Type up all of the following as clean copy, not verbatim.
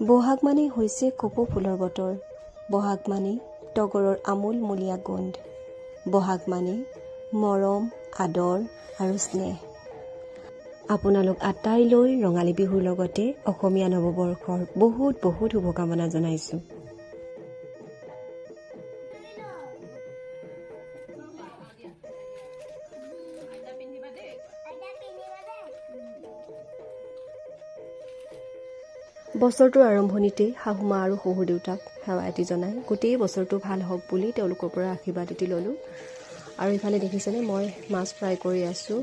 বহাগ মানেই হৈছে কপৌ ফুলৰ বতৰ। বহাগ মানেই তগৰৰ আমোলমূলীয়া গোন্ধ। বহাগ মানেই মৰম, আদৰ আৰু স্নেহ। আপোনালোক আটাইলৈ ৰঙালী বিহুৰ লগতে অসমীয়া নৱবৰ্ষৰ বহুত বহুত শুভকামনা জনাইছোঁ। বছৰটোৰ আৰম্ভণিতেই শাহুমা আৰু শহুৰ দেউতাক সেৱা এটি জনাই গোটেই বছৰটো ভাল হওক বুলি তেওঁলোকৰ পৰা আশীৰ্বাদ এটি ল'লোঁ। আৰু ইফালে দেখিছেনে মই মাছ ফ্ৰাই কৰি আছোঁ।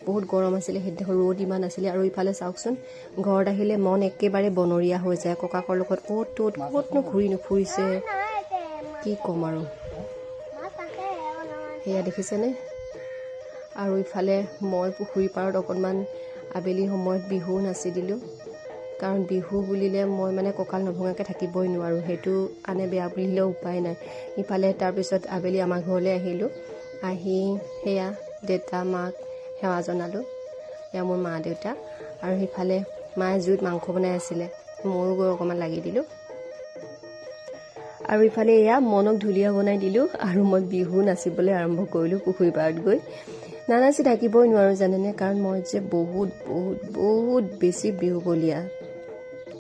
বহুত গৰম আছিলে, সেইদিনাখন ৰ'দ ইমান আছিলে। আৰু ইফালে চাওকচোন, ঘৰত আহিলে মন একেবাৰে বনৰীয়া হৈ যায়। ককাকৰ লগত ক'তনো ঘূৰি নুফুৰিছে, কি ক'ম আৰু। সেয়া দেখিছেনে। আৰু ইফালে মই পুখুৰী পাৰত অকণমান আবেলি সময়ত বিহু নাচি দিলোঁ। কাৰণ বিহু বুলিলে মই কঁকাল নভঙাকৈ থাকিবই নোৱাৰোঁ, সেইটো আনে বেয়া বুলিলেও উপায় নাই। ইফালে তাৰপিছত আবেলি আমাৰ ঘৰলৈ আহিলোঁ। আহি সেয়া দেউতা মাক সেৱা জনালোঁ। এয়া মোৰ মা দেউতা। আৰু সিফালে মায়ে জুইত মাংস বনাই আছিলে, ময়ো গৈ অকণমান লাগি দিলোঁ। আৰু ইফালে এয়া মনক ঢুলীয়া বনাই দিলোঁ আৰু মই বিহু নাচিবলৈ আৰম্ভ কৰিলোঁ পুখুৰী পাৰত গৈ। নানাচি থাকিবই নোৱাৰোঁ জানেনে, কাৰণ মই যে বহুত বহুত বহুত বেছি বিহু বলীয়া।